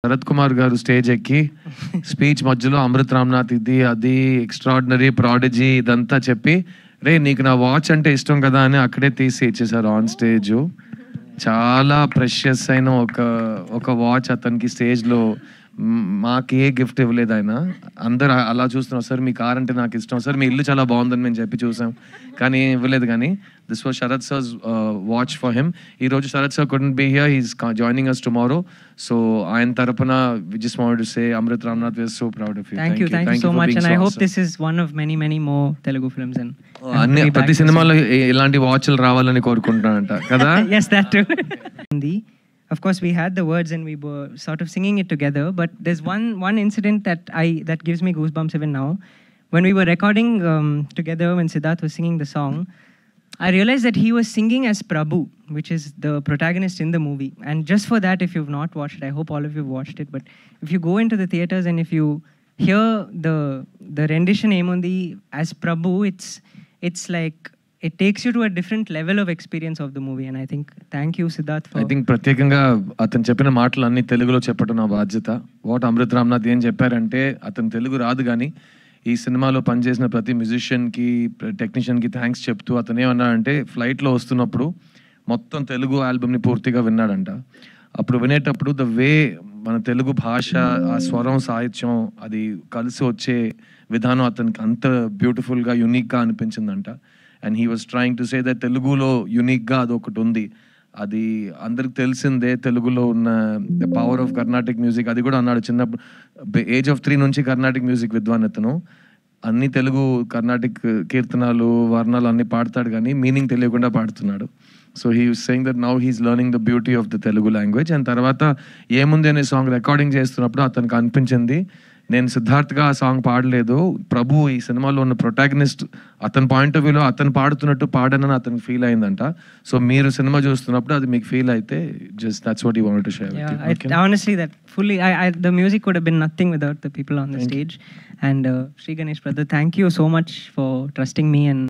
శరత్ కుమార్ గారు స్టేజ్ ఎక్కి స్పీచ్ మధ్యలో అమృత్ రామ్నాథ్ ఇది అది ఎక్స్ట్రాడినరీ ప్రాడిజీ ఇదంతా చెప్పి రే నీకు నా వాచ్ అంటే ఇష్టం కదా అని అక్కడే తీసి ఇచ్చేసారు ఆన్ స్టేజ్. చాలా ప్రెషియస్ అయిన ఒక వాచ్ అతనికి స్టేజ్లో. మాకు ఏ గిఫ్ట్ ఇవ్వలేదు ఆయన. అందరు అలా చూస్తున్నాం, సార్ మీ కార్ అంటే నాకు ఇష్టం, సార్ మీ ఇల్లు చాలా బాగుందని మేము చెప్పి చూసాం, కానీ ఇవ్వలేదు. కానీ this was Sharath sir's watch for him. ఈరోజు Sharath sir couldn't be here, he's joining us tomorrow. So ఆయన తరపున we just wanted to say Amrit Ramnath, we are so proud of you. Thank you so much, and I hope this is one of many more Telugu films. And అన్ని ప్రతి సినిమాలో ఇలాంటి వాచ్లు రావాలని కోరుకుంటున్నానంట కదా. Yes, that too. Of course, we had the words and we were sort of singing it together. But there's one incident that gives me goosebumps even now. When we were recording together, when Siddharth was singing the song, I realized that he was singing as Prabhu, which is the protagonist in the movie. And just for that, if you've not watched it, I hope all of you have watched it. But if you go into the theaters and if you hear the rendition Emundi as Prabhu, it's like it takes you to a different level of experience of the movie. And I think thank you Siddharth for... I think ప్రత్యేకంగా అతను చెప్పిన మాటలు అన్ని తెలుగులో చెప్పడం నా బాధ్యత. What Amrit Ramnath ఏం చెప్పారంటే, అతను తెలుగు రాదు కానీ ఈ సినిమాలో పనిచేసిన ప్రతి మ్యూజిషియన్కి టెక్నీషియన్కి థ్యాంక్స్ చెప్తూ అతను ఏమన్నాడంటే, ఫ్లైట్లో వస్తున్నప్పుడు మొత్తం తెలుగు ఆల్బమ్ని పూర్తిగా విన్నాడంట. అప్పుడు వినేటప్పుడు ద వే మన తెలుగు భాష, ఆ స్వరం, సాహిత్యం అది కలిసి వచ్చే విధానం అతనికి అంత బ్యూటిఫుల్గా యూనిక్గా అనిపించిందంట. And he was trying to say that తెలుగులో యూనిక్గా అదొకటి ఉంది. అది అందరికి తెలిసిందే, తెలుగులో ఉన్న the power of Carnatic music. అది కూడా అన్నాడు చిన్నప్పుడు, ఏజ్ ఆఫ్ 3 నుంచి కర్ణాటిక్ మ్యూజిక్ విద్వాన్ అతను. అన్ని తెలుగు కర్ణాటిక్ కీర్తనాలు, వర్ణాలు అన్ని పాడతాడు కానీ మీనింగ్ తెలియకుండా పాడుతున్నాడు. So he was saying that now he's learning the beauty of the Telugu language. And తర్వాత ఏముంది అనే సాంగ్ రికార్డింగ్ చేస్తున్నప్పుడు అతనికి అనిపించింది, నేను సిద్ధార్థ్గా ఆ సాంగ్ పాడలేదు, ప్రభు ఈ సినిమాలో ఉన్న ప్రొటాగనిస్ట్ అతని పాయింట్ ఆఫ్ వ్యూలో అతను పాడుతున్నట్టు పాడనని అతనికి ఫీల్ అయిందంట. సో మీరు సినిమా చూస్తున్నప్పుడు అది మీకు ఫీల్ అయితే just that's what he wanted to share with you. Okay? Honestly, that fully the music would have been nothing without the people on the stage. And Sri Ganesh brother, thank you so much for trusting me and